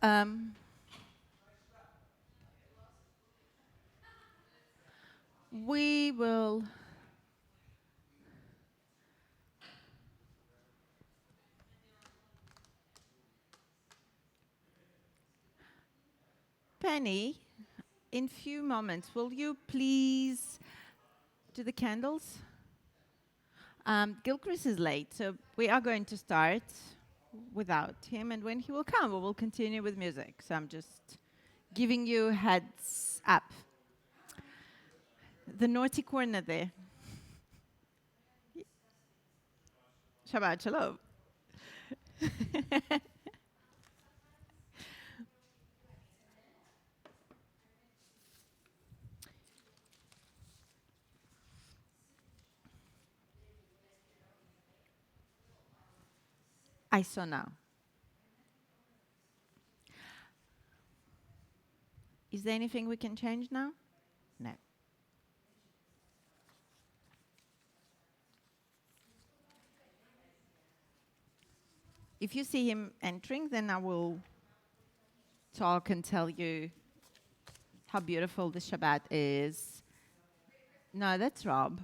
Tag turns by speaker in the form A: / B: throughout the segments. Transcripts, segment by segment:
A: Um, we will Penny, in few moments, will you please do the candles? Gilchrist is late, so we are going to start without him, and when he will come, we will continue with music. So I'm just giving you heads up. The naughty corner there. Shabbat shalom. I saw now. Is there anything we can change now? No. If you see him entering, then I will talk and tell you how beautiful the Shabbat is. No, that's Rob.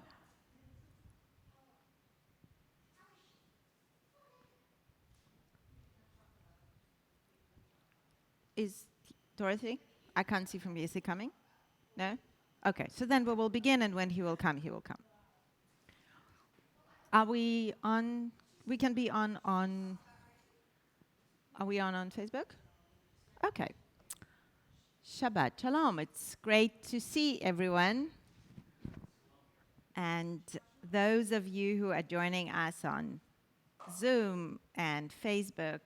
A: Is Dorothy? I can't see from here. Is he coming? No? Okay, so then we will begin, and when he will come, he will come. Are we on? We can be on. Are we on Facebook? Okay. Shabbat Shalom. It's great to see everyone. And those of you who are joining us on Zoom and Facebook,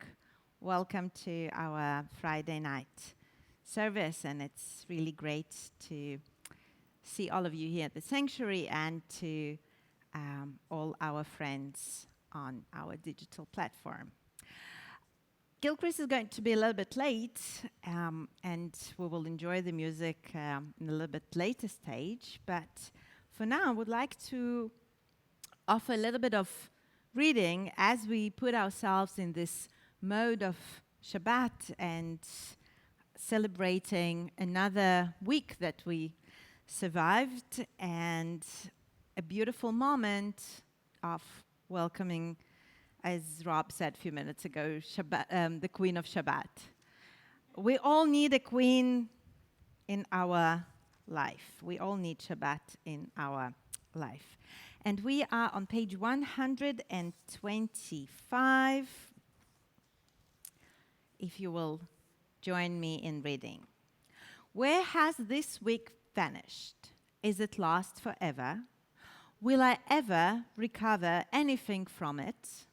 A: welcome to our Friday night service. And it's really great to see all of you here at the sanctuary and to all our friends on our digital platform. Gilchrist is going to be a little bit late, and we will enjoy the music in a little bit later stage. But for now, I would like to offer a little bit of reading as we put ourselves in this mode of Shabbat and celebrating another week that we survived and a beautiful moment of welcoming, as Rob said a few minutes ago, Shabbat, the Queen of Shabbat. We all need a queen in our life. We all need Shabbat in our life. And we are on page 125, if you will join me in reading. Where has this week vanished? Is it lost forever? Will I ever recover anything from it?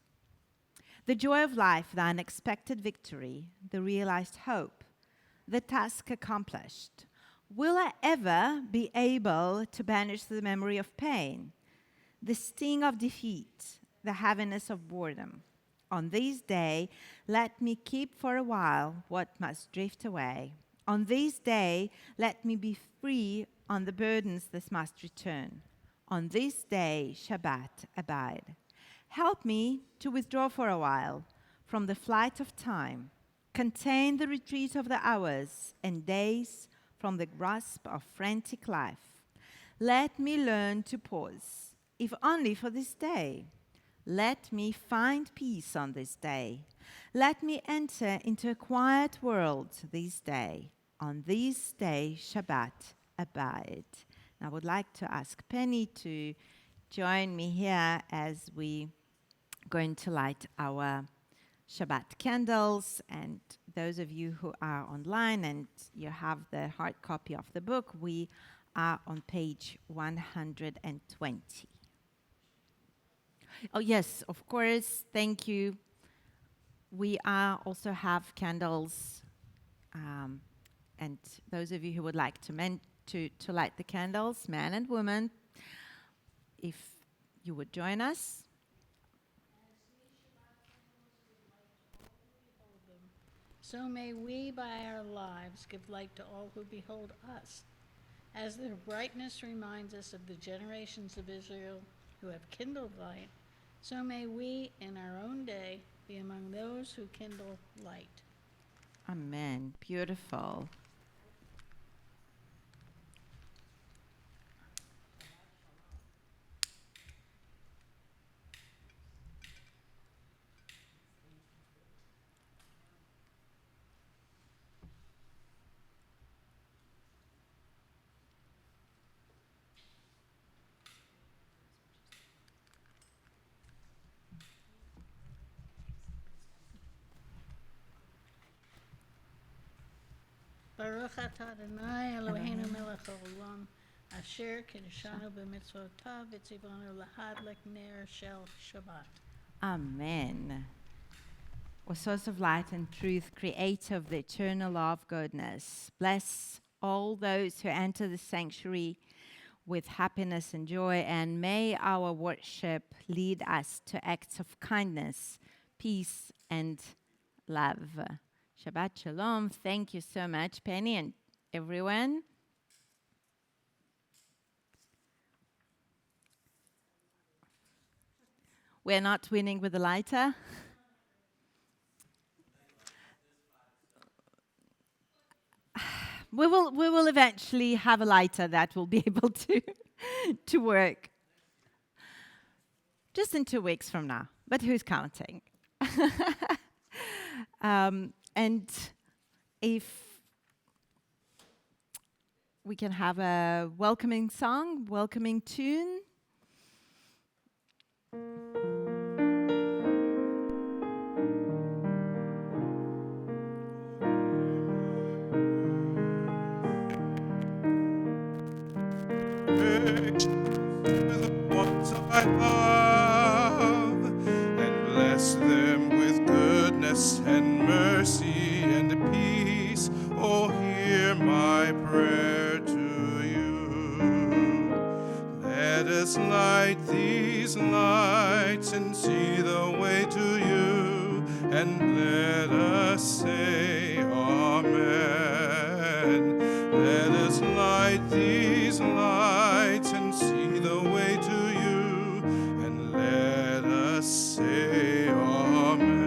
A: The joy of life, the unexpected victory, the realized hope, the task accomplished. Will I ever be able to banish the memory of pain, the sting of defeat, the heaviness of boredom? On this day, let me keep for a while what must drift away. On this day, let me be free on the burdens that must return. On this day, Shabbat, abide. Help me to withdraw for a while from the flight of time, contain the retreat of the hours and days from the grasp of frantic life. Let me learn to pause, if only for this day. Let me find peace on this day. Let me enter into a quiet world this day. On this day, Shabbat, abide. I would like to ask Penny to join me here as we going to light our Shabbat candles. And those of you who are online and you have the hard copy of the book, we are on page 120. Oh, yes, of course. Thank you. We also have candles. And those of you who would like to light the candles, man and woman, if you would join us.
B: So may we by our lives give light to all who behold us. As their brightness reminds us of the generations of Israel who have kindled light, so may we in our own day be among those who kindle light.
A: Amen. Beautiful.
B: Baruch atah Adonai Eloheinu melech haolam, asher kiddushanu b'mitzvotav v'tzivanu lahadlik ner shel Shabbat.
A: Amen. O source of light and truth, creator of the eternal law of goodness, bless all those who enter the sanctuary with happiness and joy, and may our worship lead us to acts of kindness, peace, and love. Shabbat Shalom. Thank you so much, Penny, and everyone. We're not winning with the lighter. We will eventually have a lighter that will be able to work. Just in 2 weeks from now. But who's counting? And if we can have a welcoming song, welcoming tune.
C: The ones I love, and bless them with goodness and mercy and peace. Oh, hear my prayer to you. Let us light these lights and see the way to you, and let us say Amen. Let us light these lights and see the way to you, and let us say Amen.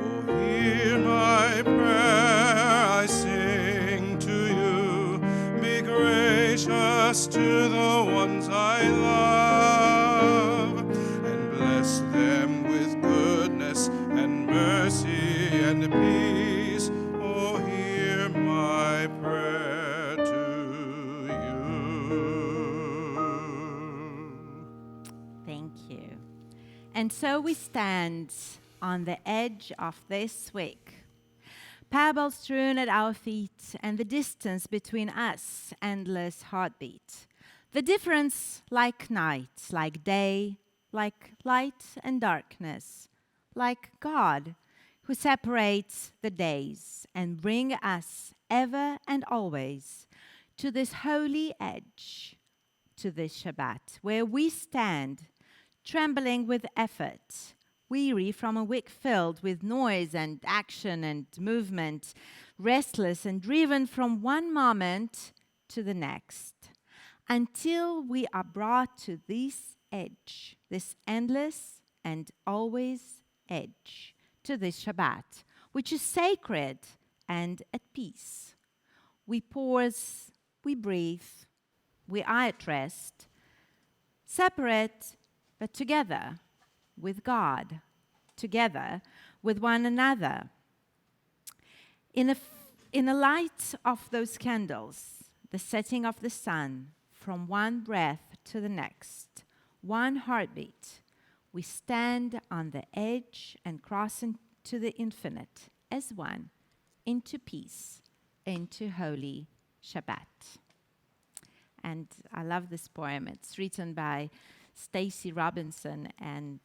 C: Oh, hear my prayer, I sing to you. Be gracious to the ones I love, and bless them with goodness and mercy and peace. Oh, hear my prayer to you.
A: Thank you. And so we stand on the edge of this week. Pebbles strewn at our feet, and the distance between us, endless heartbeat. The difference like night, like day, like light and darkness, like God, who separates the days and bring us ever and always to this holy edge, to this Shabbat, where we stand, trembling with effort, weary from a week filled with noise and action and movement, restless and driven from one moment to the next, until we are brought to this edge, this endless and always edge, to this Shabbat, which is sacred and at peace. We pause, we breathe, we are at rest, separate but together with God, together with one another. In the light of those candles, the setting of the sun, from one breath to the next, one heartbeat, we stand on the edge and cross into the infinite as one, into peace, into holy Shabbat. And I love this poem. It's written by Stacy Robinson. And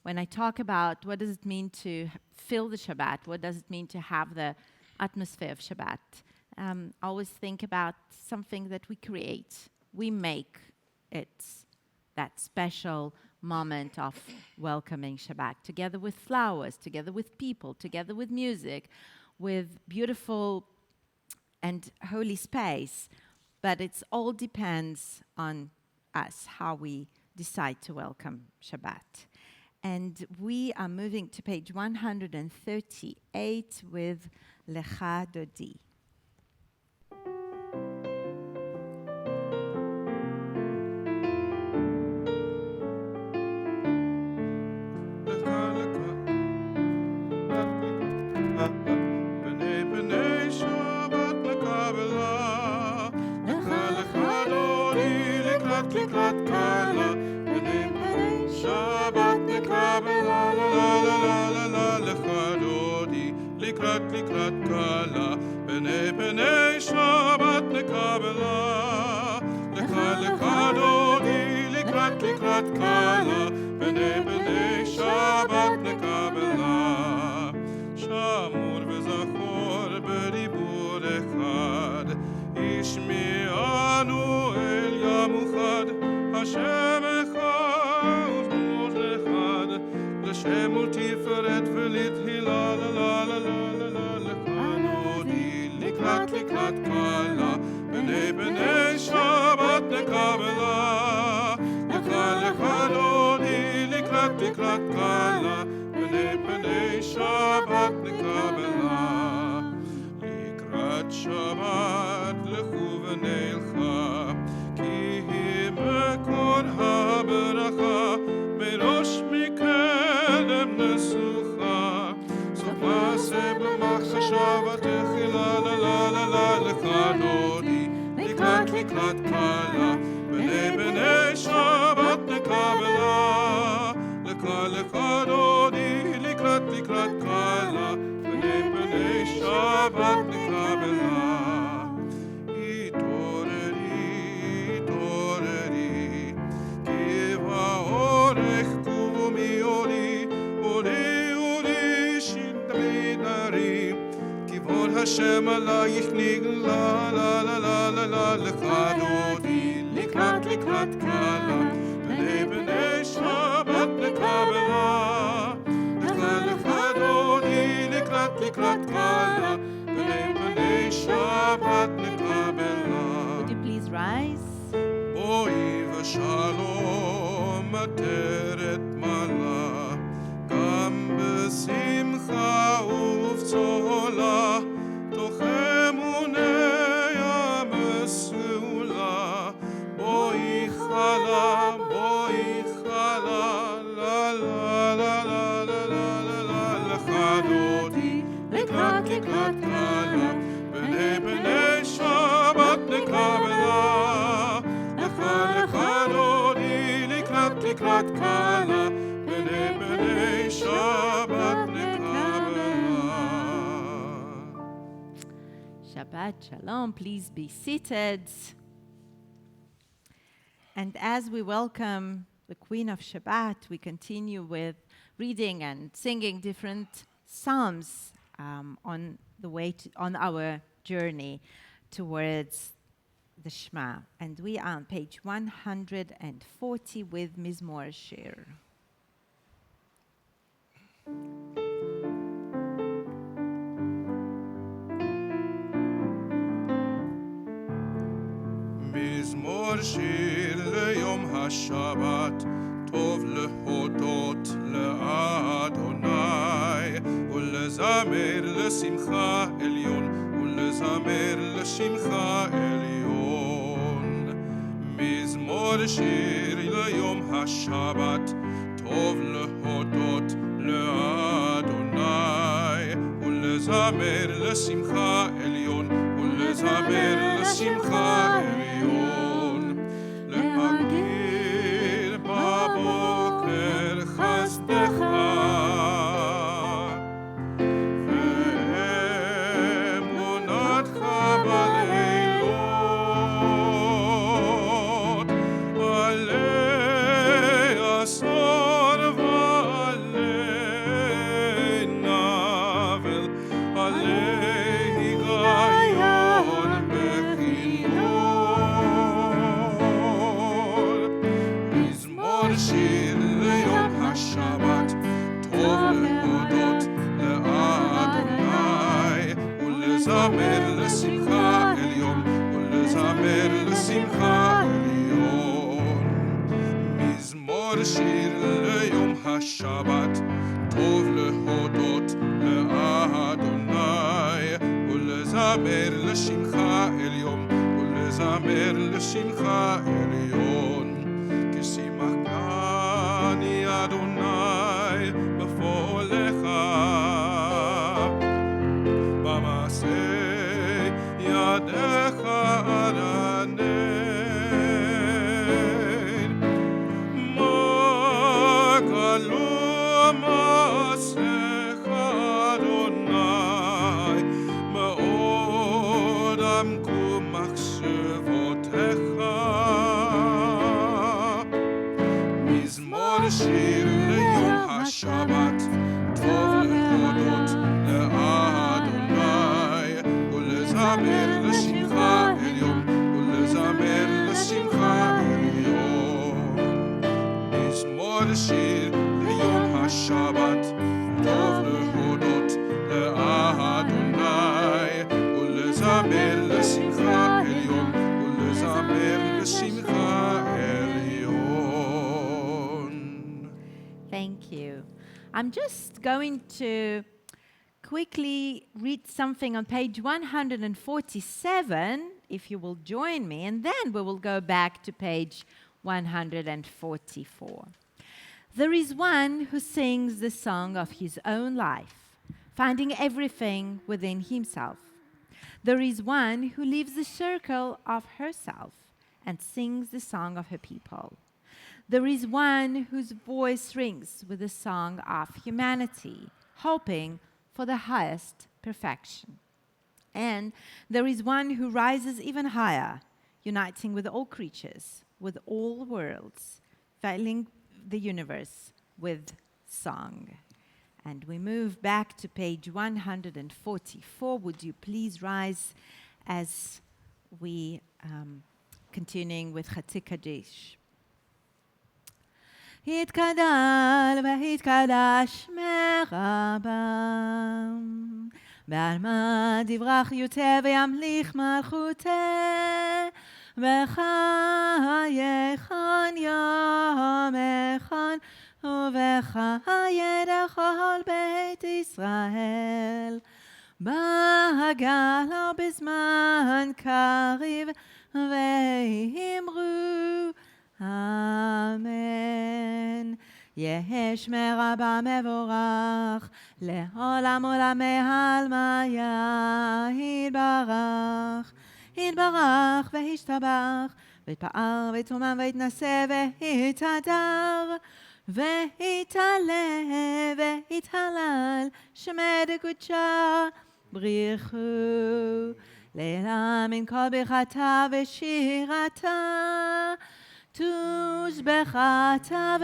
A: when I talk about what does it mean to feel the Shabbat, what does it mean to have the atmosphere of Shabbat, I always think about something that we create. We make it that special moment of welcoming Shabbat, together with flowers, together with people, together with music, with beautiful and holy space. But it all depends on us, how we decide to welcome Shabbat. And we are moving to page 138 with Lecha Dodi.
C: B'nei b'nei Shabbat nekabela. Lecha lecha dodi likrat likrat kala. B'nei b'nei Shabbat nekabela. La la la la la lecha dodi likrat likrat kala. B'nei b'nei Shabbat nekabela. Lecha lecha dodi likrat likrat kala. B'nei b'nei Shabbat nekabela. Shamur וזכור בדיבור אחד, השמיענו אל ים אחד, השם אחד ודמות אחד, לשם ולתפארת ולתהילה, לה לה לה לה לה לה לך דודי, לקראת לקראת קלה, בני בני שבת נקבלה, לך לך דודי, לקראת לקראת קלה, בני בני שבת נקבלה. לקראת שבת לכו ונלכה, כי היא מקור הברכה, מראש מקדם נסוכה. סוף מעשה במחשבה ותחילה, לה לה לה לה לך דודי, לקראת לקראת קלה, בני בני שבת נקבלה. לך לך דודי, לקראת לקראת קלה, בני בני שבת נקבלה. התעוררי, התעוררי, כי באורך קומי עולי, עולי עולי שדרי דרי, כבוד השם עלייך נגלה, לה לה לה לה לה לך דודי, לקראת לקראת קלה, בני בני שבת נקבלה. לך לך דודי, לקראת לקראת קלה, בני בני שבת נקבלה.
A: Would you please rise?
C: בואי ושלום עטרת מעלה, גם בשמחה ובצהלה, תוך אמוני המסעולה. בואי חלה, בואי חלה, לה לה לה לה לה לה לה לך דודי, לקראת לקראת קלה, בני בני שבת נקבלה. לך לך דודי, לקראת לקראת קלה, בני בני שבת נקבלה.
A: Shabbat Shalom. Please be seated. And as we welcome the Queen of Shabbat, we continue with reading and singing different psalms on the way on our journey towards the Shema. And we are on page 140 with Mizmor Shir.
C: מזמור שיר ליום השבת, טוב להודות לאדוני, ולזמר לשמחה עליון, ולזמר לשמחה עליון. מזמור שיר ליום השבת, טוב להודות לאדוני, ולזמר לשמחה עליון, ולזמר לשמחה עליון. להגיד בבוקר חסדך, ואמונתך בלילות, עלי עשור ועלי נבל, עלי היגיון בכינור. מזמור שיר ליום השבת, טוב להודות לאדוני, ולזמר לשמחה עליון, ולזמר לשמחה עליון. מזמור שיר ליום השבת, טוב להודות לאדוני, ולזמר לשמך עליון, ולזמר לשמך עליון. כי שימחני אדוני בפועלך, במעשה ידיך ארנן. מה גלו מעשיך אדוני, מאוד עמקו מחשבותיך. מזמור שיר ליום השבת, טוב להודות לאדוני, ולזמר לשמך עליון, ולזמר לשמך עליון. מזמור שיר ליום השבת, טוב להודות לאדוני, ולזמר לשמך עליון, ולזמר לשמך עליון.
A: Thank you. I'm just going to quickly read something on page 147, if you will join me, and then we will go back to page 144. There is one who sings the song of his own life, finding everything within himself. There is one who leaves the circle of herself and sings the song of her people. There is one whose voice rings with the song of humanity, hoping for the highest perfection. And there is one who rises even higher, uniting with all creatures, with all worlds, filling the universe with song. And we move back to page 144. Would you please rise as we continuing with HCST Kaddish. התגדל והתקדש מרבם, בעלמא דברך יוטה וימליך מלכותה, בחייכון יומכון ובחיי לכל בית ישראל, בהגלה בזמן קריב ואמרו אמן. יהא שמי רבה מבורך לעולם עולמי עלמיה. יתברך יתברך והשתבח ויתפאר ויתרומם ויתנשא ויתהדר ויתעלה ויתהלל שמי דקודשה בריחו לעילם מן כל ברכתה ושירתה, תושבחתה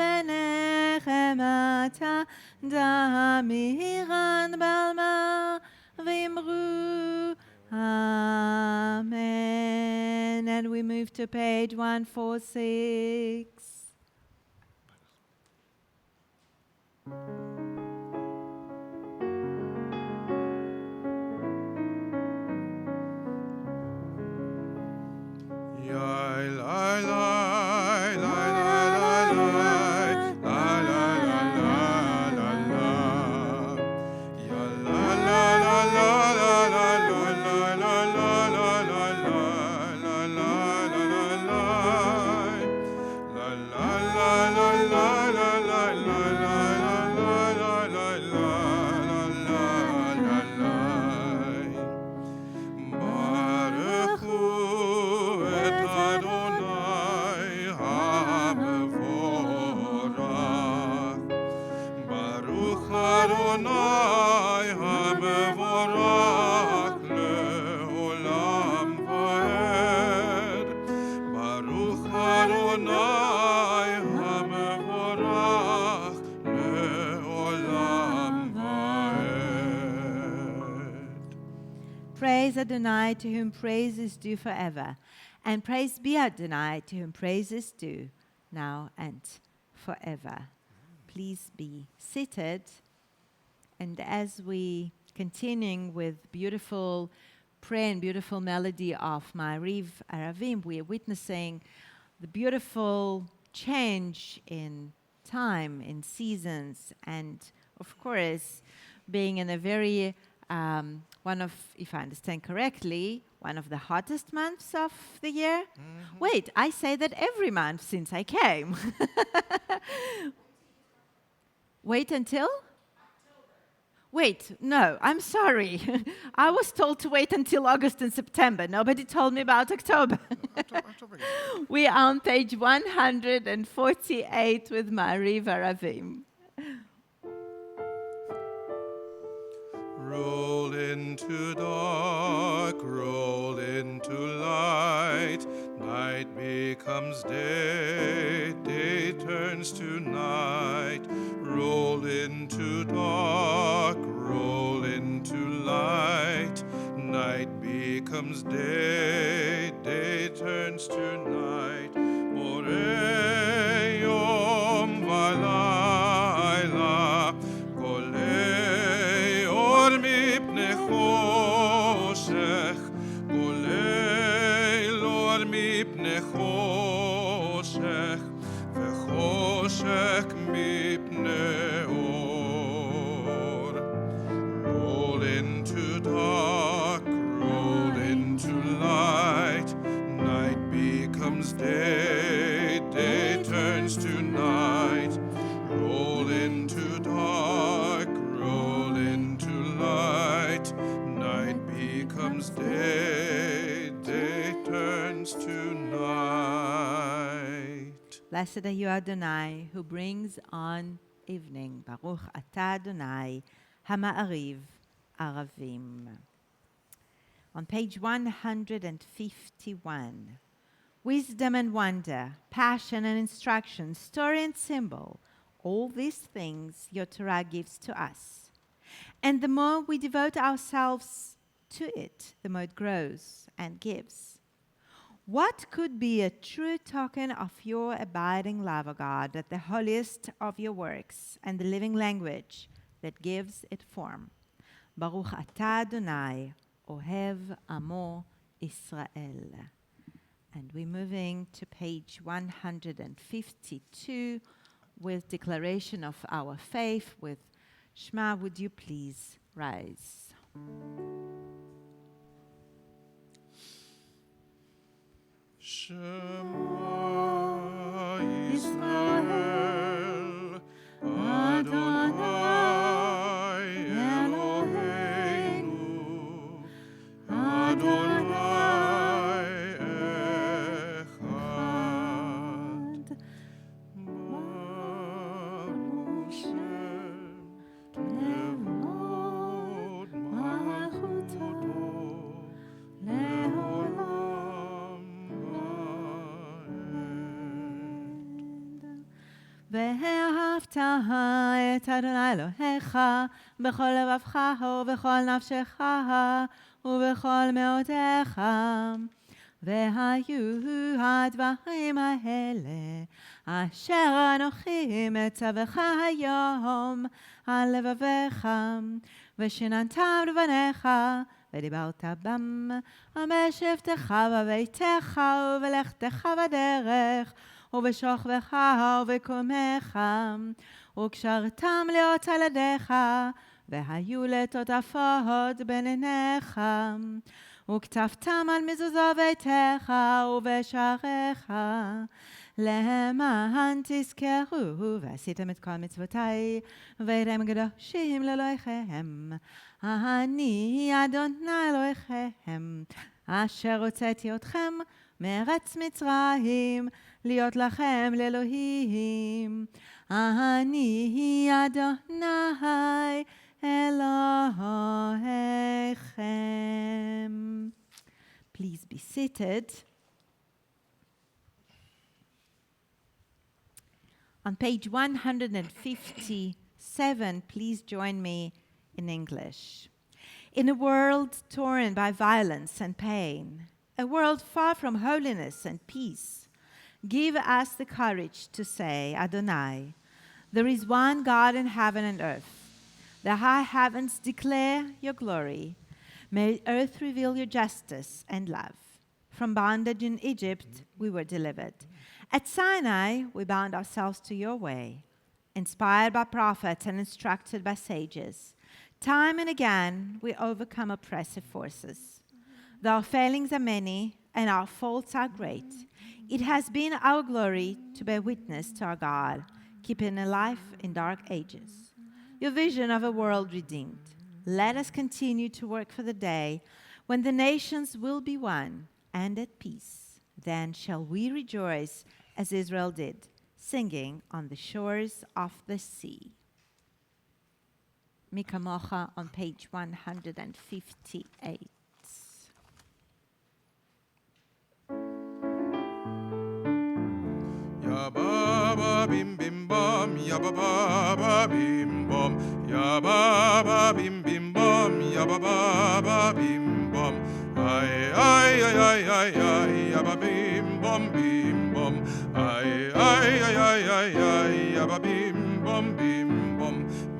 A: ונחמתה, דמירן בעלמא ואמרו Amen. And we move to page 146. Praise Adonai, to whom praise is due forever. And praise be Adonai, to whom praise is due now and forever. Please be seated. And as we continuing with beautiful prayer and beautiful melody of Ma'ariv Aravim, we are witnessing the beautiful change in time, in seasons, and of course, being in a very, if I understand correctly, one of the hottest months of the year. Wait, I say that every month since I came. Wait until? Wait, no, I'm sorry. I was told to wait until August and September. Nobody told me about October.
C: October.
A: We are on page 148 with Mari Varavim.
C: Roll into dark, roll into light. Night becomes day, day turns to night. Roll into dark, roll into light. Night becomes day, day turns to night. Moreh yom valayla, golei or mipnei choshech, golei or mipnei choshech, v'choshech mipnei or. Roll into dark, roll into light. Night becomes day, day turns to night. Roll into dark, roll into light. Night becomes day, day turns to night.
A: Blessed are you, Adonai, who brings on evening. Baruch atah Adonai, hama'ariv aravim. On page 151, wisdom and wonder, passion and instruction, story and symbol, all these things your Torah gives to us. And the more we devote ourselves to it, the more it grows and gives. What could be a true token of your abiding love, O God, that the holiest of your works and the living language that gives it form? Baruch atah Adonai, Ohev Amo Israel. And we're moving to page 152 with declaration of our faith with Shema. Would you please rise?
C: Shema Yisrael, Adonai Eloheinu, Adonai Echad. Baruch Shem Kevod Malchuto Leolam Vaed.
A: ואהבת את אדוני אלוהיך בכל לבבך ובכל נפשך ובכל מאודך. והיו הדברים האלה אשר אנוכי מצווך היום על לבביך, ושיננתם לבניך ודיברת בם בשבתך בביתך ובלכתך בדרך ובשוכבך ובקומך, וקשרתם להיות על ידיך, והיו לטוטפות בין עיניך, וכתבתם על מזוזו ביתך ובשעריך, למען תזכרו ועשיתם את כל מצוותי, והייתם קדושים לאלוהיכם. אני אדוני אלוהיכם, אשר הוצאתי אתכם מארץ מצרים, להיות לכם לאלוהים. אני אדוני אלוהיכם. Please be seated. On page 157, please join me in English. In a world torn by violence and pain, a world far from holiness and peace, give us the courage to say, Adonai, there is one God in heaven and earth. The high heavens declare your glory. May earth reveal your justice and love. From bondage in Egypt, we were delivered. At Sinai, we bound ourselves to your way. inspired by prophets and instructed by sages. Time and again, we overcome oppressive forces. Though our failings are many and our faults are great, it has been our glory to bear witness to our God, keeping alive in dark ages. Your vision of a world redeemed. Let us continue to work for the day when the nations will be one and at peace. Then shall we rejoice as Israel did, singing on the shores of the sea. Mi Kamocha on page 158.
C: Ya baba bim bim bom, ya baba bim bom, ya baba bim bim bom, ya baba bim bom. Ay ay ay ay ay ay, ya baba bim bom, ay ay ay ay ay ay, ya baba bim bom.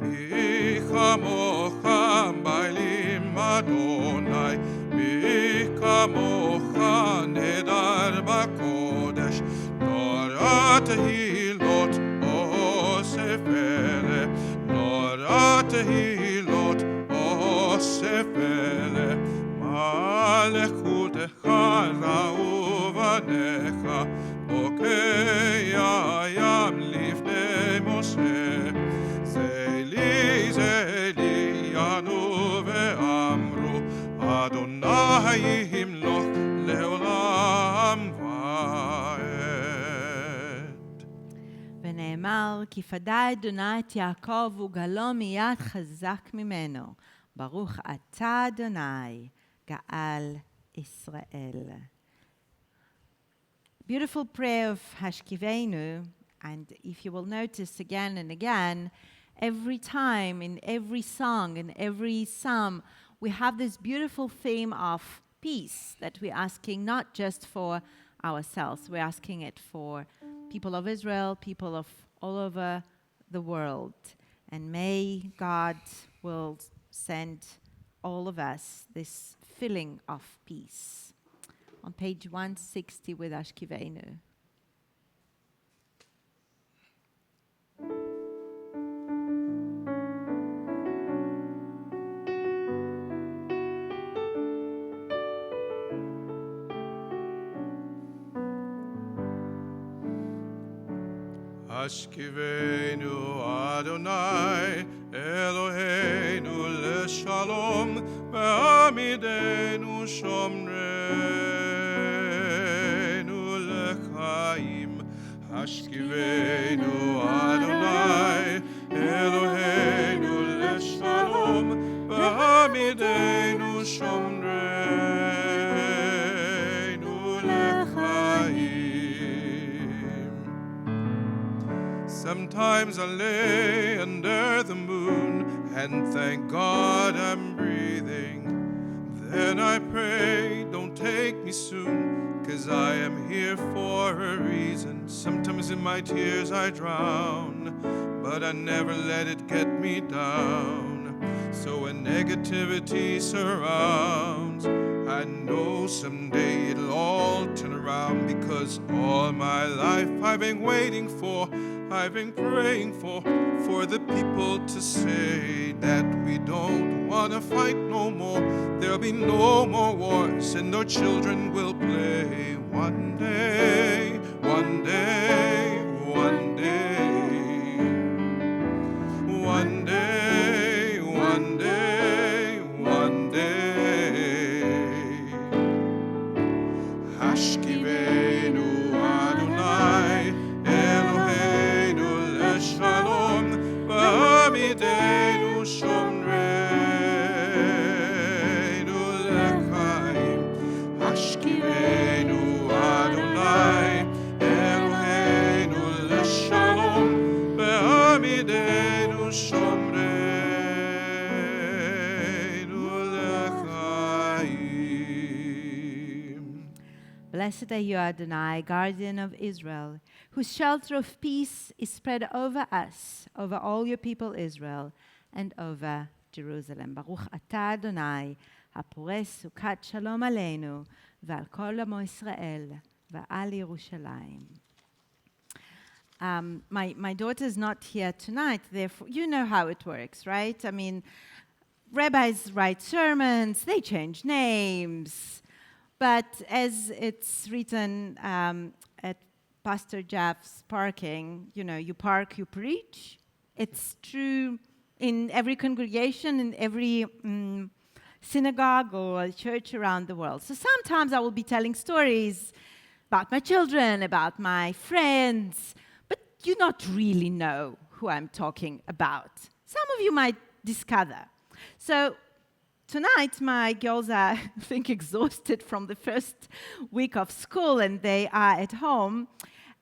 C: Mi chamocha bailim Adonai, mi chamocha nedar bakodesh. Tehilot osefele, Nora tehilot osefele, Malechutecha ra'uvanecha, Bokei hayam lifnei Moshe, Zeli yanu ve'amru, Adonai yimloch leolam
A: ונאמר, כי פדה אדוני את יעקב וגלו מיד חזק ממנו. ברוך אתה אדוני, גאל ישראל. Beautiful prayer of Hashkiveinu, and if you will notice again and again, every time, in every song, in every psalm, we have this beautiful theme of peace that we're asking not just for ourselves, we're asking it for people of Israel, people of all over the world. And may God will send all of us this feeling of peace. On page 160 with Ashkiveinu.
C: Ashkiveinu Adonai Eloheinu leshalom ve'amidenu shomreinu lechaim. Ashkiveinu Adonai Eloheinu leshalom ve'amidenu shomreinu lechaim. Sometimes I lay under the moon and thank God I'm breathing. Then I pray, don't take me soon, 'cause I am here for a reason. Sometimes in my tears I drown, but I never let it get me down. So when negativity surrounds, I know someday it'll all turn around, because all my life I've been waiting for, I've been praying for the people to say that we don't want to fight no more. There'll be no more wars and no children will play. One day, one day, one day, one day, one day, one day. Hashkiveinu Adonai Eloheinu leshalom v'amidenu shomreinu lechaim. Hashkiveinu Adonai Eloheinu leshalom v'amidenu shomreinu lechaim.
A: Blessed are you, Adonai, guardian of Israel, whose shelter of peace is spread over us, over all your people Israel, and over Jerusalem. Baruch atah Adonai, הפורש סוכת שלום עלינו, ועל כל עמו ישראל, ועל ירושלים. my daughter's not here tonight, therefore, you know how it works, right? I mean, rabbis write sermons, they change names, but as it's written at Pastor Jeff's parking, you know, you park, you preach. It's true in every congregation, in every synagogue or church around the world. So sometimes I will be telling stories about my children, about my friends, but you not really know who I'm talking about. Some of you might discover. So tonight, my girls are, I think, exhausted from the first week of school, and they are at home.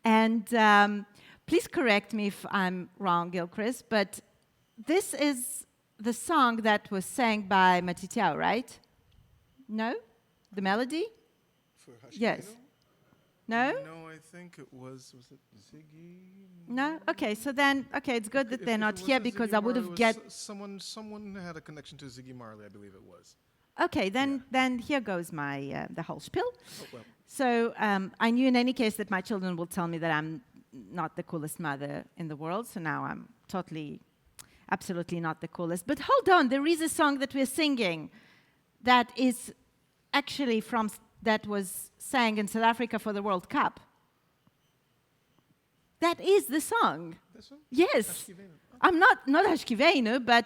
A: And please correct me if I'm wrong, Gilchrist, but this is the song that was sang by Matityahu, right? No? The melody?
C: For Hasheminu?
A: Yes. No?
C: No, I think it was it Ziggy?
A: No? Okay, so then, okay, it's good that
C: If
A: they're
C: it
A: not
C: wasn't
A: here because
C: Ziggy
A: I would
C: Marley,
A: have
C: it
A: get...
C: was someone had a connection to Ziggy Marley, I believe it was.
A: Okay, then here goes my the whole spiel.
C: Oh, well.
A: So I knew in any case that my children will tell me that I'm not the coolest mother in the world, so now I'm totally, absolutely not the coolest. But hold on, there is a song that we're singing that is actually that was sang in South Africa for the World Cup. That is the song.
C: This one?
A: Yes.
C: Hashkivenu.
A: I'm not Hashkivenu, but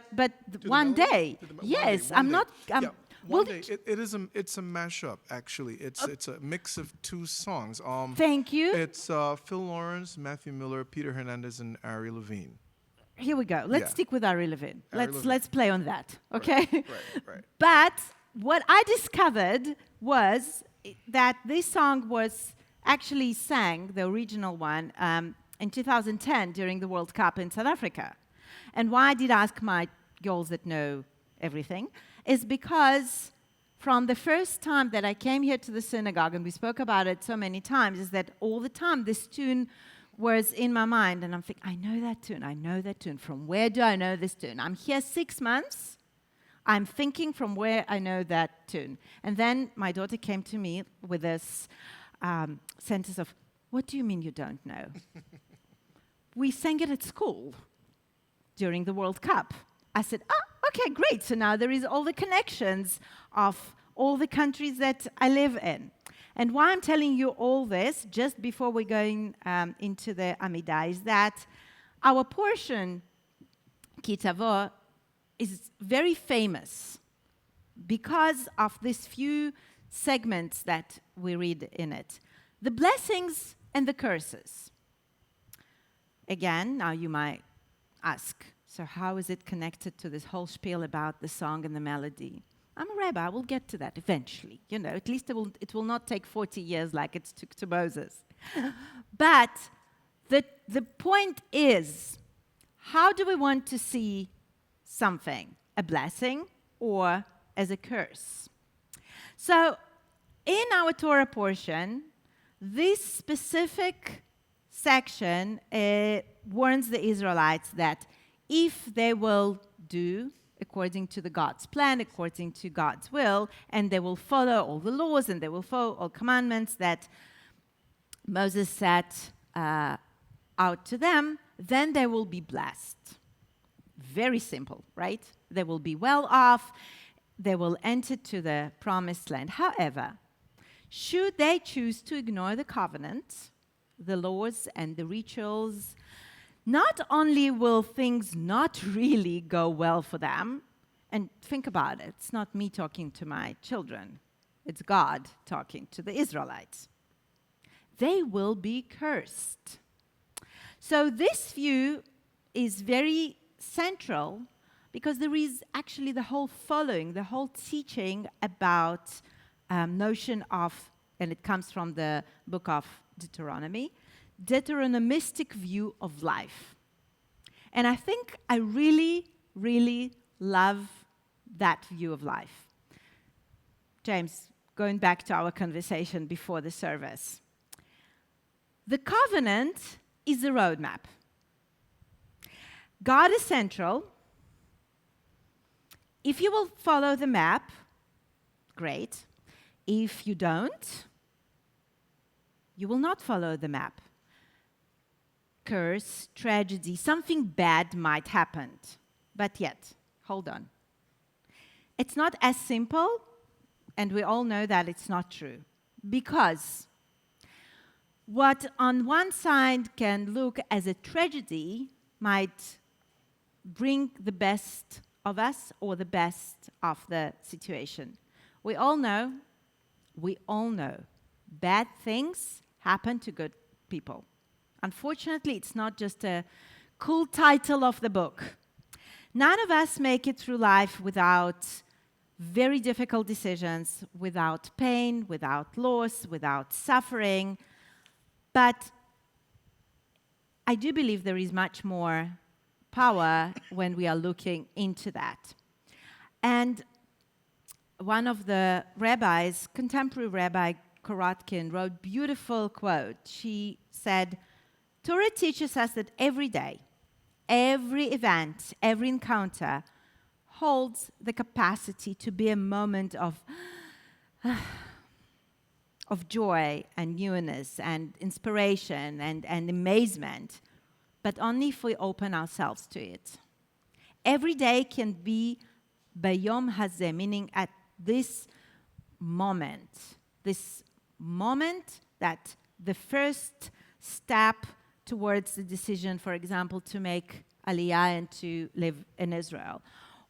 C: To the
A: one
C: melody?
A: day.
C: To the one
A: Yes,
C: day,
A: I'm
C: one
A: not.
C: day.
A: I'm,
C: Yeah,
A: well,
C: one day. It's a mashup, actually. It's a mix of two songs.
A: Thank you.
C: It's Phil Lawrence, Matthew Miller, Peter Hernandez, and Ari Levine.
A: Here we go. Let's
C: Yeah.
A: stick with Ari Levine.
C: Ari
A: Let's
C: Levine.
A: play on that, okay?
C: Right.
A: But what I discovered was that this song was actually sang, the original one, in 2010 during the World Cup in South Africa. And why I did ask my girls that know everything is because from the first time that I came here to the synagogue, and we spoke about it so many times, is that all the time this tune was in my mind, and I'm thinking, I know that tune. From where do I know this tune? I'm here 6 months. I'm thinking from where I know that tune. And then my daughter came to me with this sentence of, what do you mean you don't know? We sang it at school during the World Cup. I said, okay, great. So now there is all the connections of all the countries that I live in. And why I'm telling you all this, just before we're going into the Amidah, is that our portion, Kitavo, is very famous because of these few segments that we read in it. The blessings and the curses. Again, now you might ask, so how is it connected to this whole spiel about the song and the melody? I'm a rabbi, I will get to that eventually. You know, at least it will not take 40 years like it took to Moses. But the point is, how do we want to see something? A blessing or as a curse? So in our Torah portion, this specific section warns the Israelites that if they will do according to the God's plan, according to God's will, and they will follow all the laws and they will follow all commandments that Moses set out to them, then they will be blessed. Very simple, right? They will be well off. They will enter to the promised land. However, should they choose to ignore the covenant, the laws and the rituals, not only will things not really go well for them, and think about it, it's not me talking to my children, it's God talking to the Israelites. They will be cursed. So this view is very central because there is actually the whole following, the whole teaching about notion of, and it comes from the book of Deuteronomy, Deuteronomistic view of life. And I think I really, really love that view of life. James, going back to our conversation before the service. The covenant is a roadmap. God is central. If you will follow the map, great. If you don't, you will not follow the map. curse, tragedy, something bad might happen. But yet, hold on. It's not as simple, and we all know that it's not true. Because what on one side can look as a tragedy might bring the best of us or the best of the situation. We all know, bad things happen to good people. Unfortunately, it's not just a cool title of the book. None of us make it through life without very difficult decisions, without pain, without loss, without suffering. But I do believe there is much more power when we are looking into that. And one of the rabbis, contemporary Rabbi Korotkin, wrote a beautiful quote. She said, Torah teaches us that every day, every event, every encounter holds the capacity to be a moment of joy and newness and inspiration and amazement, but only if we open ourselves to it. Every day can be bayom hazeh, meaning at this moment that the first step towards the decision, for example, to make Aliyah and to live in Israel,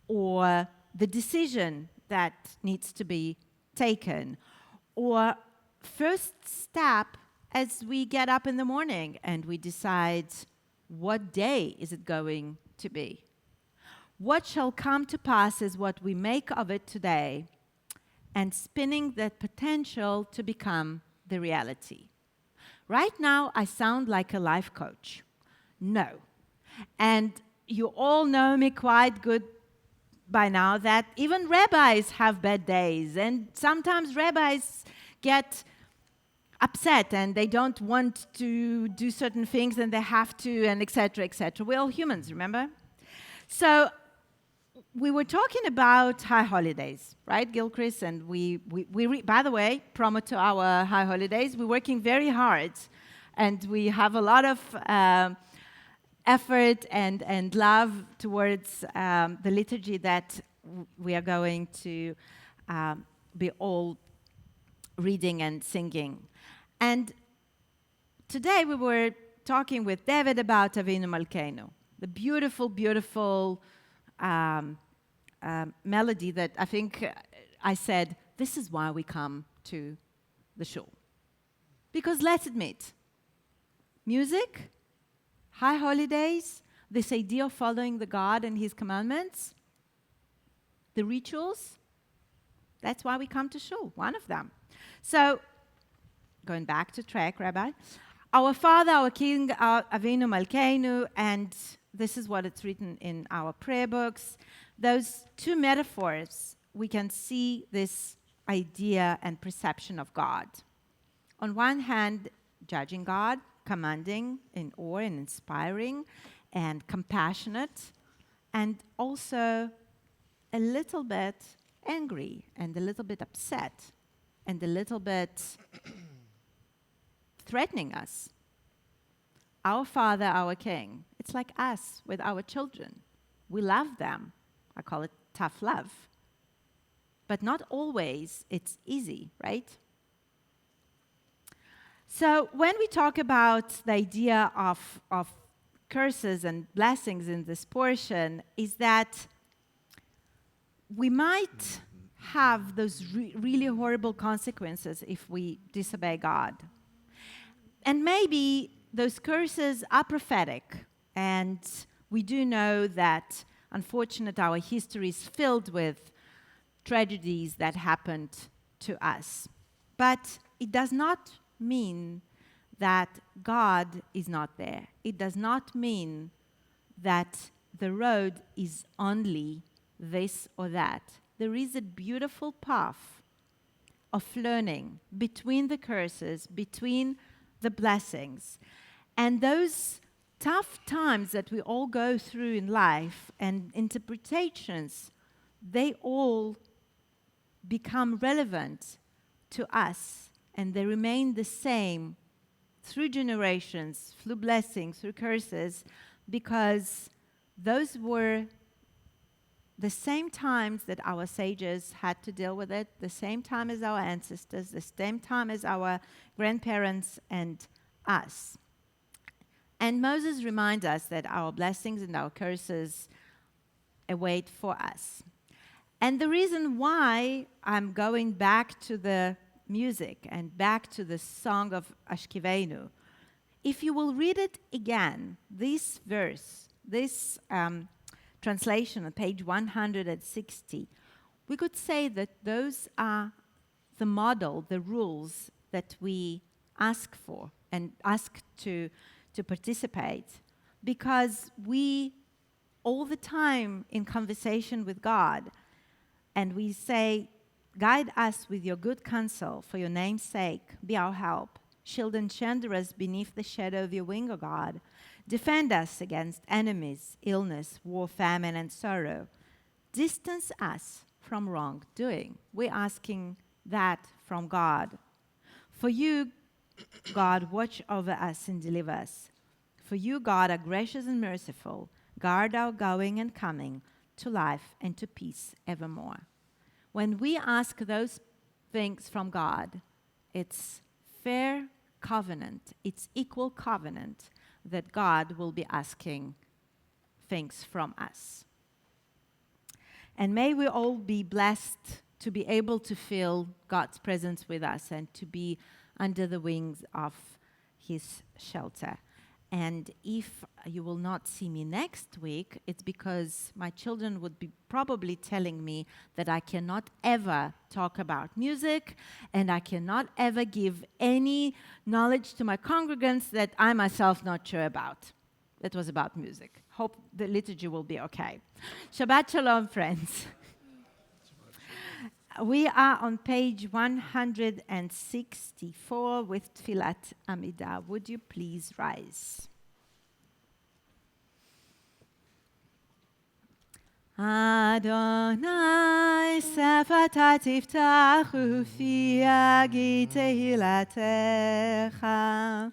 A: or the decision that needs to be taken, or first step as we get up in the morning and we decide what day is it going to be. What shall come to pass is what we make of it today, and spinning that potential to become the reality. Right now, I sound like a life coach. No. And you all know me quite good by now that even rabbis have bad days, and sometimes rabbis get upset and they don't want to do certain things and they have to, and etc., etc. We're all humans, remember? So we were talking about high holidays, right, Gilchrist? And we by the way, promo to our high holidays, we're working very hard, and we have a lot of effort and love towards the liturgy that we are going to be all reading and singing. And today we were talking with David about Aleinu Malkeinu, the beautiful, beautiful melody that I think I said, this is why we come to the shul. Because let's admit, music, high holidays, this idea of following the God and His commandments, the rituals, that's why we come to shul, one of them. So, going back to track, Rabbi, our Father, our King, our Aleinu Malkeinu, and this is what it's written in our prayer books. Those two metaphors, we can see this idea and perception of God. On one hand, judging God, commanding, in awe and inspiring, and compassionate, and also a little bit angry, and a little bit upset, and a little bit threatening us. Our Father, our King, it's like us with our children. We love them. I call it tough love. But not always it's easy, right? So when we talk about the idea of curses and blessings in this portion, is that we might have those really horrible consequences if we disobey God. And maybe those curses are prophetic, and we do know that, unfortunately, our history is filled with tragedies that happened to us. But it does not mean that God is not there. It does not mean that the road is only this or that. There is a beautiful path of learning between the curses, between the blessings. And those tough times that we all go through in life and interpretations, they all become relevant to us, and they remain the same through generations, through blessings, through curses, because those were the same times that our sages had to deal with it, the same time as our ancestors, the same time as our grandparents and us. And Moses reminds us that our blessings and our curses await for us. And the reason why I'm going back to the music and back to the song of Ashkivenu, if you will read it again, this verse, this translation on page 160, we could say that those are the model, the rules that we ask for and ask to participate, because we all the time in conversation with God, and we say, guide us with your good counsel for your name's sake, be our help. Shield and shelter us beneath the shadow of your wing, O God. Defend us against enemies, illness, war, famine, and sorrow. Distance us from wrongdoing. We're asking that from God. For you, God, watch over us and deliver us. For you, God, are gracious and merciful. Guard our going and coming to life and to peace evermore. When we ask those things from God, it's fair covenant, it's equal covenant that God will be asking things from us. And may we all be blessed to be able to feel God's presence with us and to be under the wings of his shelter. And if you will not see me next week, it's because my children would be probably telling me that I cannot ever talk about music and I cannot ever give any knowledge to my congregants that I myself not sure about. It was about music. Hope the liturgy will be okay. Shabbat Shalom, friends. We are on page 164 with Tfilat Amidah. Would you please rise? Adonai sefata tiftach ufi yagi tehilatecha.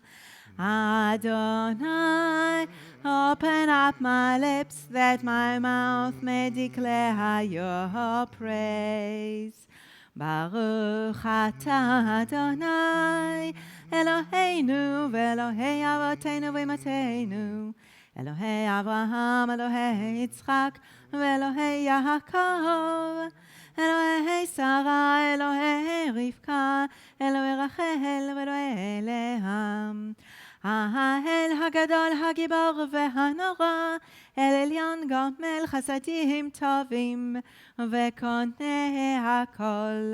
A: Adonai, open up my lips that my mouth may declare your praise. Baruch atah Adonai, Eloheinu ve'Elohei avotenu v'imotenu, Elohei Avraham, Elohei Yitzchak, ve'Elohei Yaakov, Elohei Sarah, Elohei Rivka, Elohei Rachel, ve'Elohei Leah. האל הגדול, הגיבור והנורא, אל עליון גומל חסדים טובים, וקונה הכל,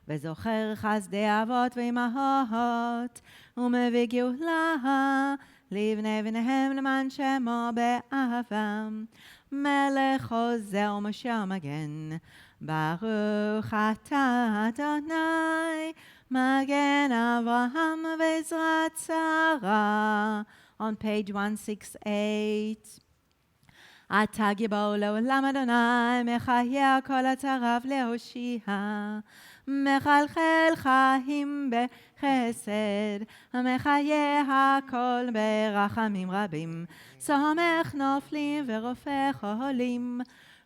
A: וזוכר חסדי אבות ואימהות, ומביא גאולה לבני בניהם למען שמו באהבם, מלך עוזר ומשה ומגן, ברוך אתה אדוני, Magen Avraham Vezrat Sarah, on page 168. אתה גיבור לעולם אדוני, מחיה כל הצרב להושיע, מחלחל חיים בחסד, מחיה הכל ברחמים רבים, סומך נופלים ורופא חולים,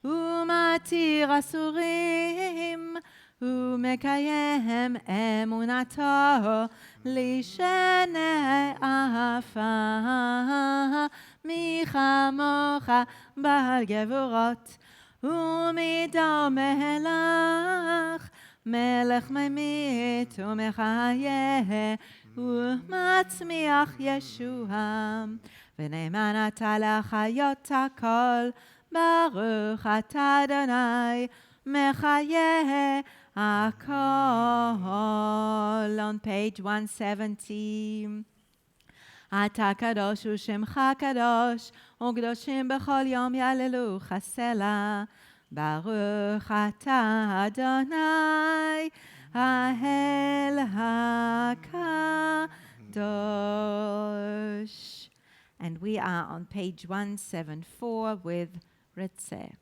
A: ומתיר אסורים, ומקיים אמונתו לשני עפר, מי כמוך בעל גבורות, ומדור מלך, מלך ממית ומחיה, ומצמיח ישועה, ונאמן אתה להחיות הכל, ברוך אתה אדוני, מחיה הכל. On page 170. אתה קדוש ושמך קדוש, וקדושים בכל יום יעללוך סלע. ברוך אתה אדוני, האל הקדוש. And we are on page 174 with Ritzeh.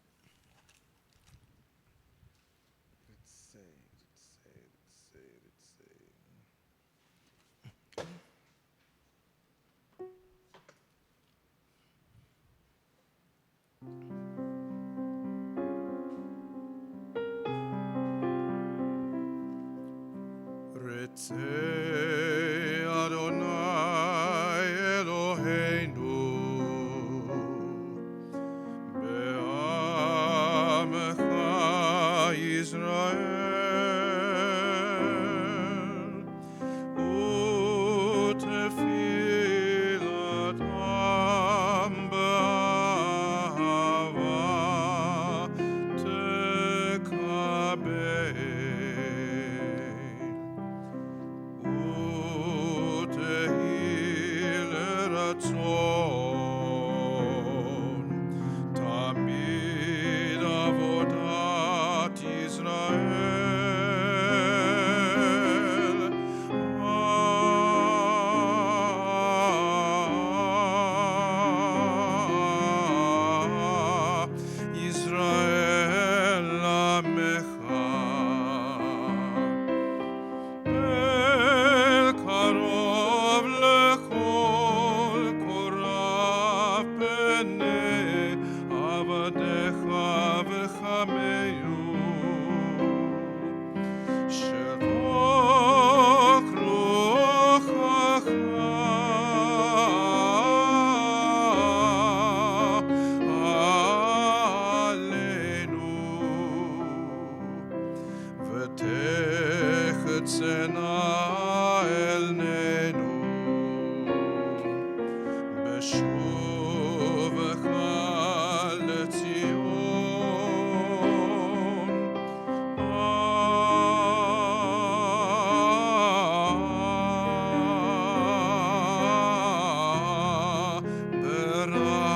C: B'tzei Adonai Eloheinu Be'amecha Yisrael U'tefilatam b'ahava tekabel תמיד עבודת ישראל ישראל עמך קרוב לכל קורב פני עבדיך וחמיו שרוק רוחך עלינו ותחצנה אלנו בשובך לציון ברחמים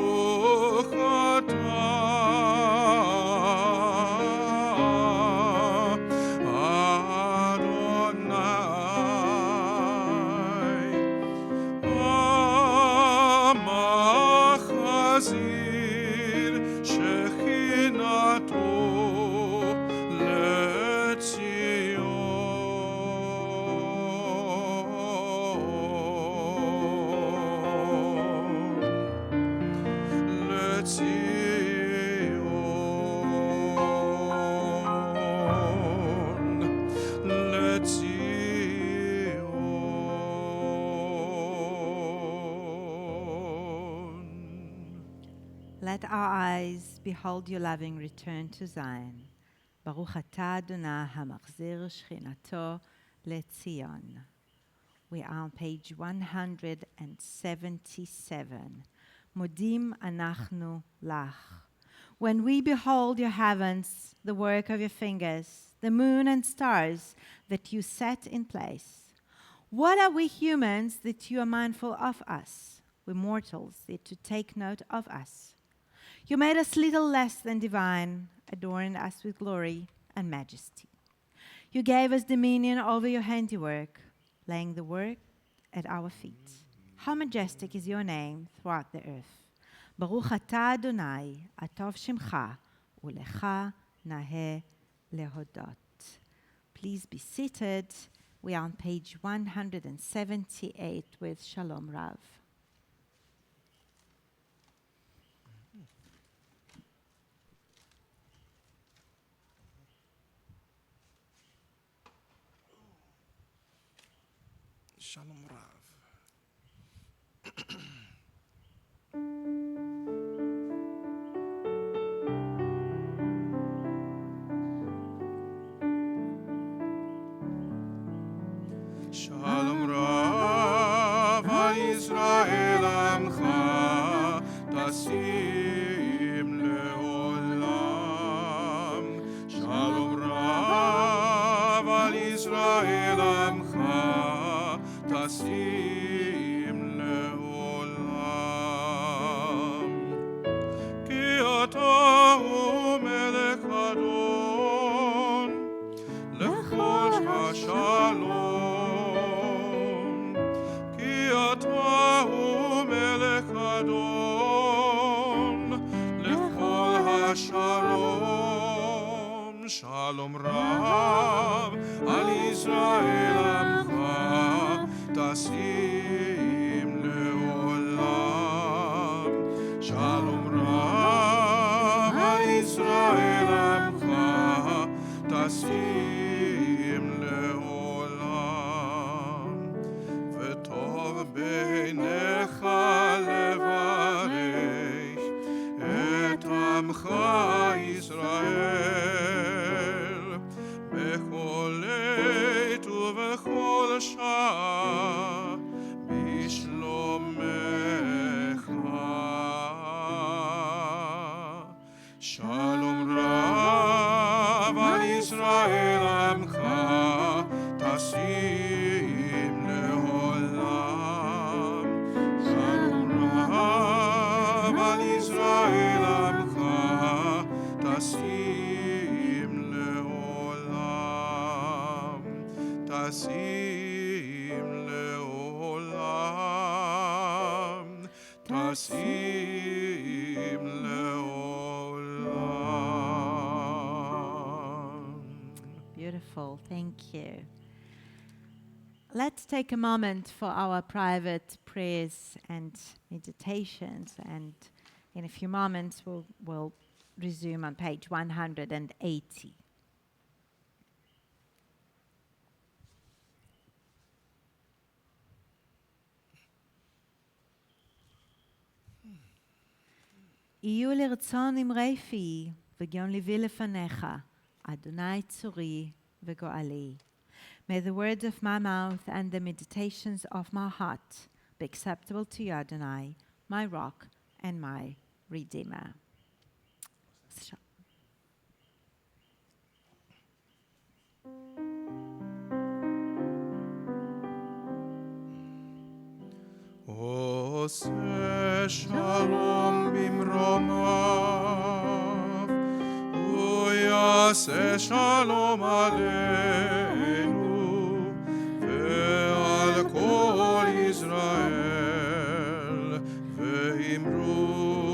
C: ברוך אתה אדוני המחזיר שכינתו
A: Let our eyes behold your loving return to Zion. Baruch atah Adonai hamachzir shchinato leTzion. We are on page 177. Modim anachnu lach. When we behold your heavens, the work of your fingers, the moon and stars that you set in place, what are we humans that you are mindful of us? We mortals that you take note of us. You made us little less than divine, adorned us with glory and majesty. You gave us dominion over your handiwork, laying the work at our feet. How majestic is your name throughout the earth. Baruch atah Adonai, atov shemcha, ulecha naheh lehodot. Please be seated. We are on page 178 with Shalom Rav.
C: Shalom Rav. Shalom Rav Yisrael Amcha Tasim Leolam. Shalom Rav Yisrael Amcha Tasim Leolam. Ki ata hu melech adon lechol hashalom. Ki ata hu melech adon lechol hashalom. Shalom Rav al Yisrael Amcha Tasim Leolam. Shalom Rav tasim leolam, tasim leolam.
A: Beautiful. Thank you. Let's take a moment for our private prayers and meditations, and in a few moments we'll resume on page 180. יהיו לרצון אמרי פי, וגיון ליבי לפניך, אדוני צורי וגואלי. May the words of my mouth and the meditations of my heart be acceptable to you, Adonai, my rock and my redeemer.
C: עושה שלום במרומיו, הוא יעשה שלום עלינו ועל כל ישראל, ואמרו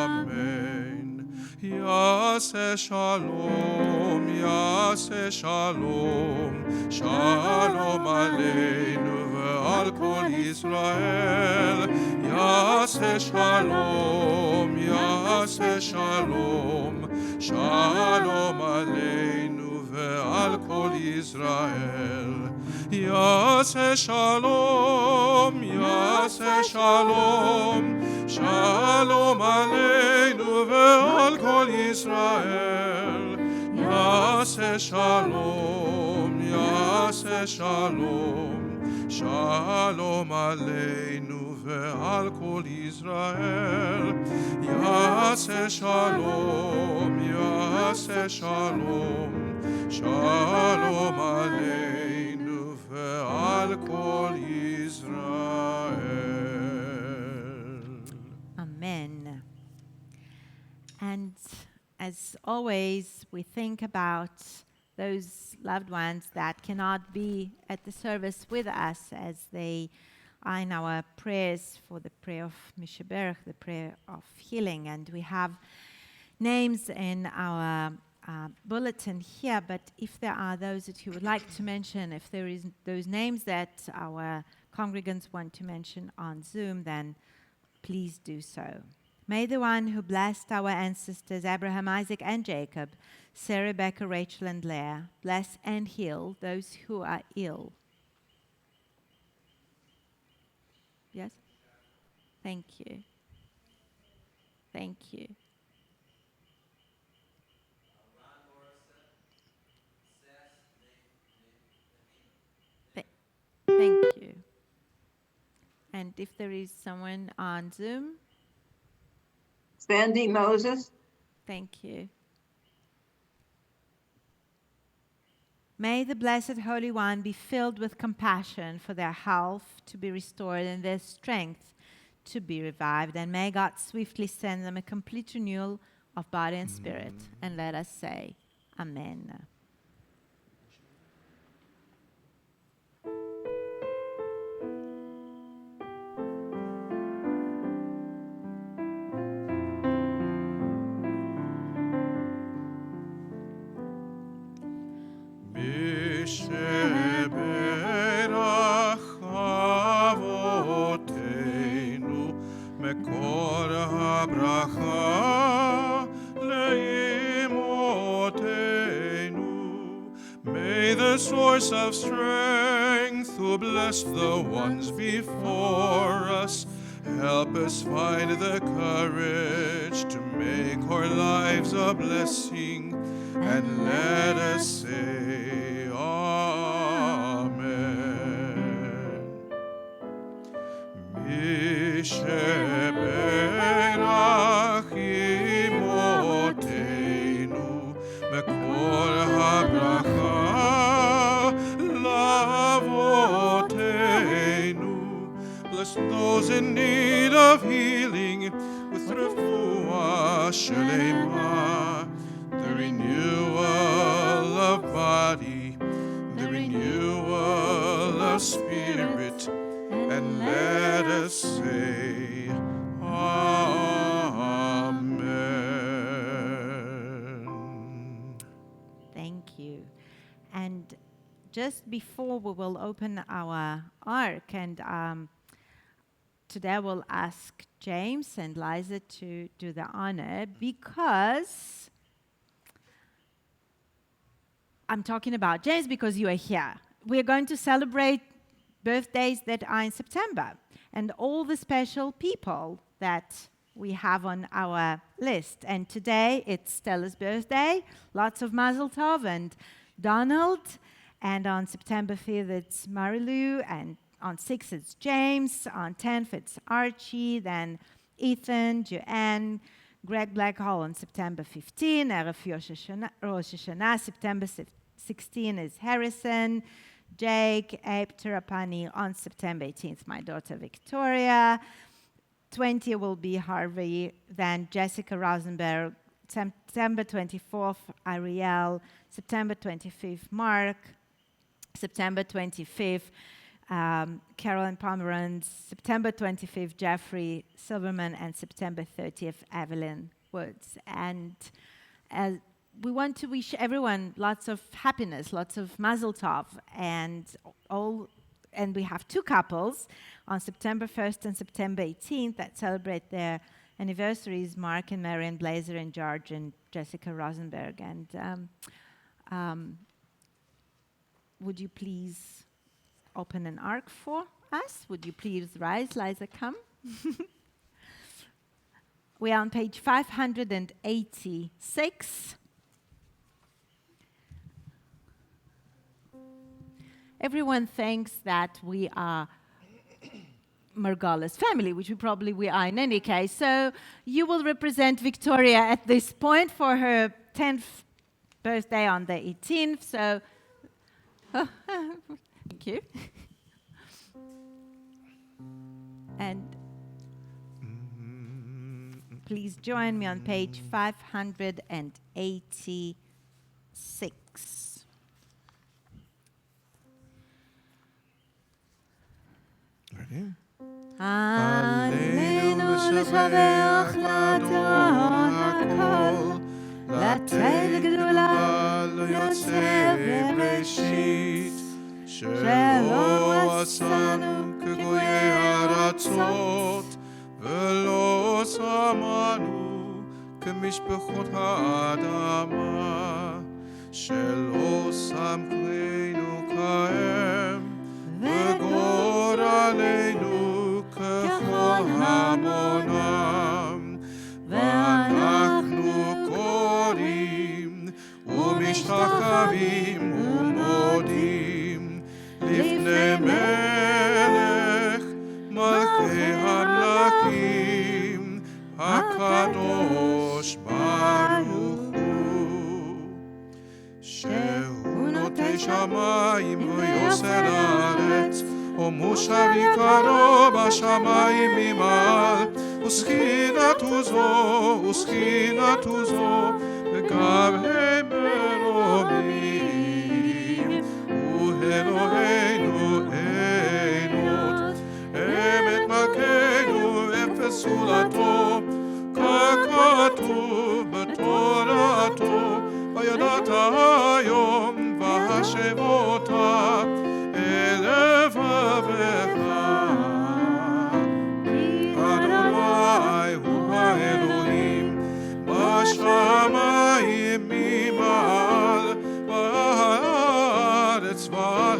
C: אמן. יעשה שלום, יעשה שלום, שלום עלינו ועל כל ישראל. יעשה שלום, יעשה שלום, שלום עלינו ועל כל ישראל. יעשה שלום, יעשה שלום, שלום עלינו ועל כל ישראל. יעשה שלום, יעשה שלום, שלום עלינו ועל כל ישראל. יעשה שלום, יעשה שלום, שלום עלינו ועל כל ישראל.
A: Amen. And as always, we think about those loved ones that cannot be at the service with us, as they are in our prayers for the prayer of Mishebeirach, the prayer of healing. And we have names in our bulletin here, but if there are those that you would like to mention, if there is those names that our congregants want to mention on Zoom, then please do so. May the one who blessed our ancestors Abraham, Isaac, and Jacob, Sarah, Rebecca, Rachel, and Leah, bless and heal those who are ill. Yes? Thank you. Thank you. Thank you. And if there is someone on Zoom?
D: Sandy Moses.
A: Thank you. May the Blessed Holy One be filled with compassion for their health to be restored and their strength to be revived. And may God swiftly send them a complete renewal of body and spirit. And let us say, Amen.
C: Mishebeirach avotenu mekor habracha leimotenu. May the source of strength, who blessed the ones before us, help us find the courage to make our lives a blessing, and let us say Amen. Mishebeirach imotenu mekor habracha lavotenu. Bless those in need of healing with refuah shlema, the renewal of body, the renewal of spirit, and let us say, Amen.
A: Thank you. And just before we will open our ark, and today we'll ask James and Liza to do the honor, because I'm talking about James because you are here. We're going to celebrate birthdays that are in September, and all the special people that we have on our list. And today it's Stella's birthday, lots of Mazel Tov, and Donald. And on September 5th it's Marilu, and on 6th it's James, on 10th it's Archie, then Ethan, Joanne, Greg Blackhall on September 15, Erev Rosh Hashanah, September 16 is Harrison, Jake, Abe Terapani. On September 18th, my daughter Victoria. 20 will be Harvey, then Jessica Rosenberg. September 24th, Ariel. September 25th, Mark. September 25th, Carolyn Pomeranz. September 25th, Jeffrey Silverman. And September 30th, Evelyn Woods. And we want to wish everyone lots of happiness, lots of Mazel Tov, and we have two couples on September 1st and September 18th that celebrate their anniversaries, Mark and Marion Blazer and George and Jessica Rosenberg. And would you please open an ark for us? Would you please rise? Liza, come. We are on page 586. Everyone thinks that we are Margolis family, which we are in any case. So you will represent Victoria at this point for her 10th birthday on the 18th. So, thank you. And please join me on page 586.
C: Ready?
A: Aleinu Mishebeirach l'Adon HaKol, לתת גדולה ליוצא בראשית, שלא עשנו כגויי הארצות, ולא שמנו כמשפחות האדמה, שלא שם כלינו כהם, וגורלנו ככל המונם, ואנחנו קוראים ומשתחווים ומודים לפני מלך מלכי המלכים הקדוש ברוך הוא, שהוא נוטה שמיים ויוסר הארץ, ומושב עיקרו בשמיים ממעל, ושכינתו זו וגם הם מרומים, ואלוהינו אינות, אמת מלכנו אפס סולתו, ככתוב בתורתו, וידעת היום והשבותה אל לבבך, אדוני הוא האלוהים בשמיים ממעל, בארץ ועל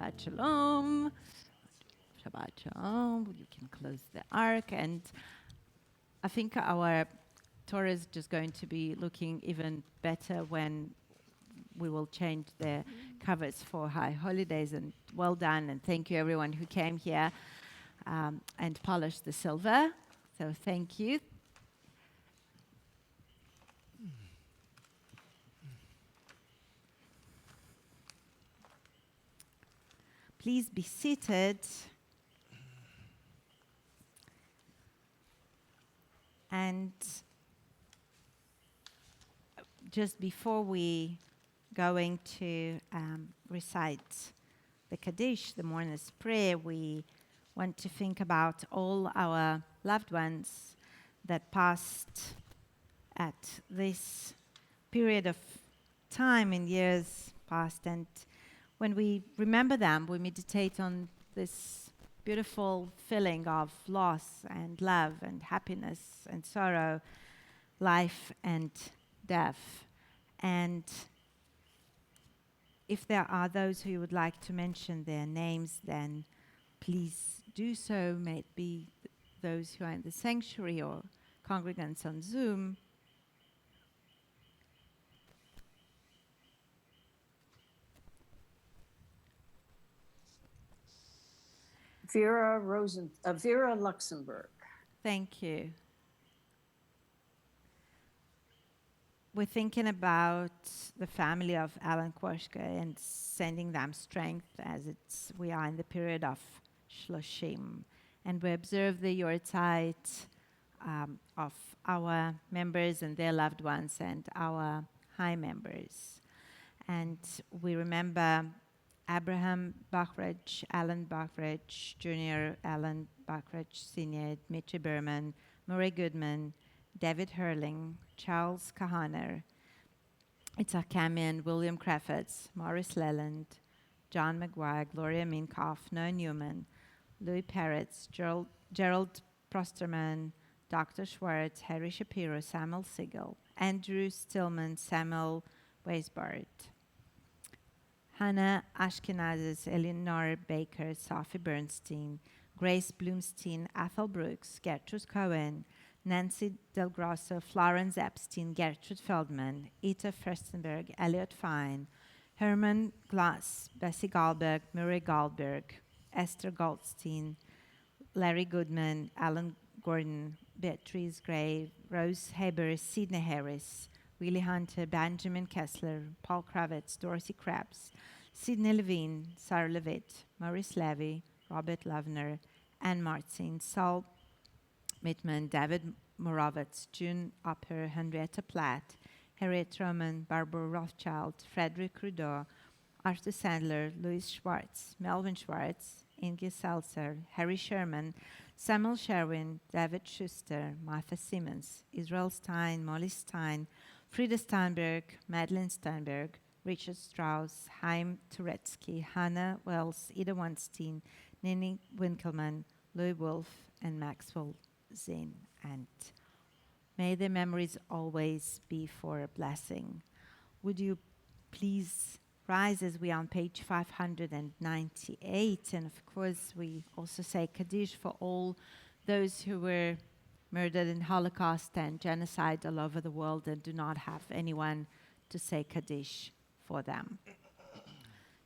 A: Shabbat Shalom. Shabbat Shalom. You can close the ark. And I think our Torah is just going to be looking even better when we will change the covers for high holidays. And well done. And thank you, everyone who came here and polished the silver. So thank you. Please be seated. And just before we going to recite the Kaddish, the Mourners' Prayer, we want to think about all our loved ones that passed at this period of time in years past. And when we remember them, we meditate on this beautiful feeling of loss and love and happiness and sorrow, life and death. And if there are those who would like to mention their names, then please do so. May it be those who are in the sanctuary or congregants on Zoom.
D: Vera Luxemburg.
A: Thank you. We're thinking about the family of Alan Kwoshka and sending them strength as we are in the period of Shloshim. And we observe the Yortzeit of our members and their loved ones and our high members. And we remember Abraham Bachridge, Alan Bachridge Jr., Alan Bachridge Sr., Dmitry Berman, Murray Goodman, David Hurling, Charles Kahaner, Itzhak Kamian, William Crafts, Morris Leland, John McGuire, Gloria Minkoff, Noah Newman, Louis Peretz, Gerald Prosterman, Dr. Schwartz, Harry Shapiro, Samuel Siegel, Andrew Stillman, Samuel Weisbart, Hannah Ashkenazis, Eleanor Baker, Sophie Bernstein, Grace Bloomstein, Athel Brooks, Gertrude Cohen, Nancy Del Grosso, Florence Epstein, Gertrude Feldman, Ita Furstenberg, Elliot Fine, Herman Glass, Bessie Goldberg, Murray Goldberg, Esther Goldstein, Larry Goodman, Alan Gordon, Beatrice Gray, Rose Haber, Sidney Harris, Willie Hunter, Benjamin Kessler, Paul Kravitz, Dorothy Krebs, Sidney Levine, Sarah Levitt, Maurice Levy, Robert Lavner, Anne Martin, Saul Mittman, David Morovitz, June Upper, Henrietta Platt, Harriet Roman, Barbara Rothschild, Frederick Rudeau, Arthur Sandler, Louis Schwartz, Melvin Schwartz, Inge Seltzer, Harry Sherman, Samuel Sherwin, David Schuster, Martha Simmons, Israel Stein, Molly Stein, Frida Steinberg, Madeline Steinberg, Richard Strauss, Chaim Turetsky, Hannah Wells, Ida Weinstein, Nini Winkelmann, Louis Wolf, and Maxwell Zinn. And may their memories always be for a blessing. Would you please rise as we are on page 598? And of course, we also say Kaddish for all those who were murdered in Holocaust and genocide all over the world and do not have anyone to say Kaddish for them.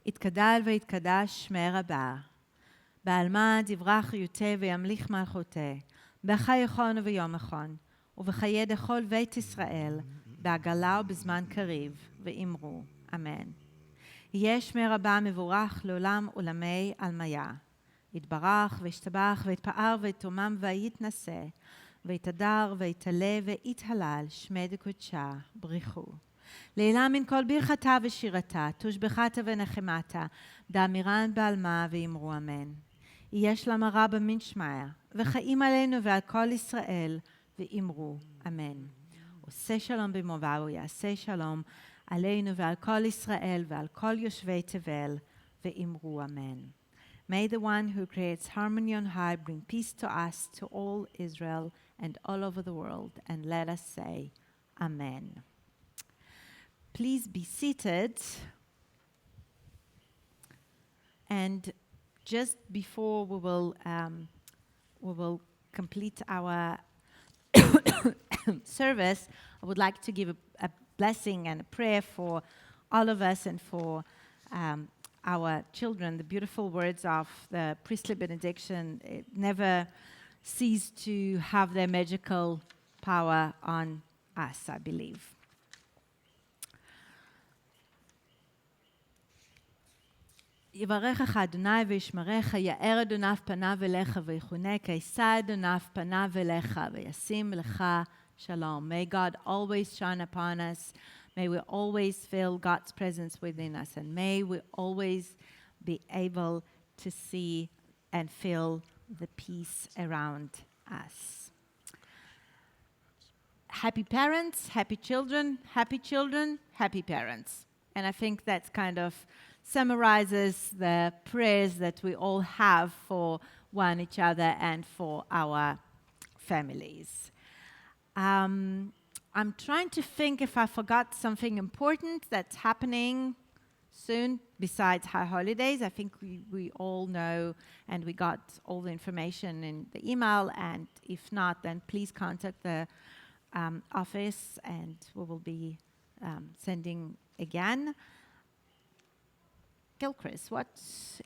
A: יתגדל ויתקדש שמי רבה, בעלמא דברך יוטה וימליך מלכותה, בחיי חון וביום חון, ובחיי דכל בית ישראל, בעגלה ובזמן קריב, ואמרו, אמן. יהיה שמי רבה מבורך לעולם עולמי עלמיה. יתברך וישתבח ויתפאר ויתומם ויתנשא, ויתהדר ויתעלה ויתהלל שמי דקודשה בריחו. לעילה מן כל ברכתה ושירתה, תושבחתה ונחמתה, דאמירן בעלמה ואמרו אמן. יש לה מרה במין שמיה, וחיים עלינו ועל כל ישראל, ואמרו אמן. עושה שלום במובאו, יעשה שלום עלינו ועל כל ישראל ועל כל יושבי תבל, ואמרו אמן. May the one who creates harmony on high bring peace to us, to all Israel, and all over the world, and let us say amen. Please be seated. And just before we will complete our service, I would like to give a blessing and a prayer for all of us and for our children. The beautiful words of the priestly benediction, it never cease to have their magical power on us, I believe. יברכך אדוני וישמרך, יאר אדוניו פניו אליך ויחונק, יישא אדוניו פניו אליך וישים לך shalom. May God always shine upon us. May we always feel God's presence within us, and may we always be able to see and feel the peace around us. Happy parents, happy children, happy parents. And I think that's kind of summarizes the prayers that we all have for each other and for our families. I'm trying to think if I forgot something important that's happening soon besides high holidays. I think we all know and we got all the information in the email, and if not, then please contact the office and we will be sending again. Gilchrist, what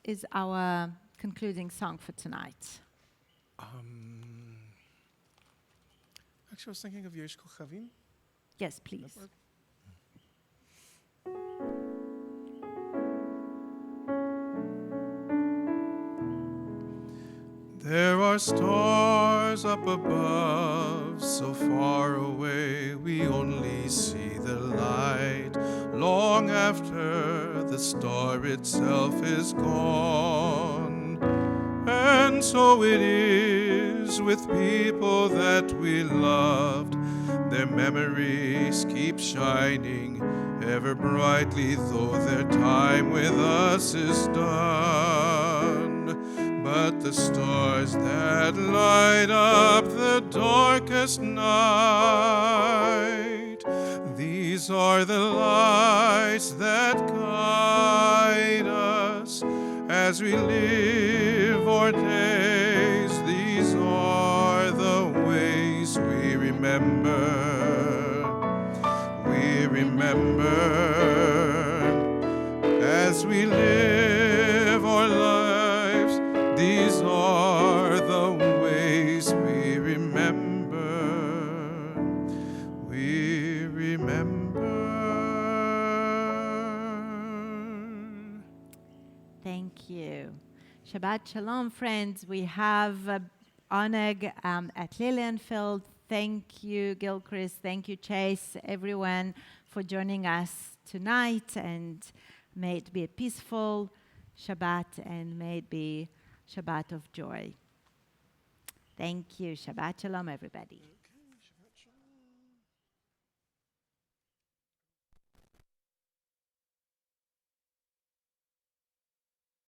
A: is our concluding song for tonight?
C: Actually, I was thinking of Yesh Kochavim.
A: Yes, please.
C: There are stars up above, so far away we only see the light. Long after the star itself is gone. And so it is with people that we loved. Their memories keep shining ever brightly, though their time with us is done. But the stars that light up the darkest night, these are the lights that guide us as we live our days. These are the ways we remember. We remember as we live our lives. These are the ways we remember. We remember.
A: Thank you. Shabbat Shalom, friends. We have Oneg at Lilienfeld. Thank you, Gilchrist. Thank you, Chase, everyone, for joining us tonight. And may it be a peaceful Shabbat, and may it be Shabbat of joy. Thank you. Shabbat Shalom, everybody.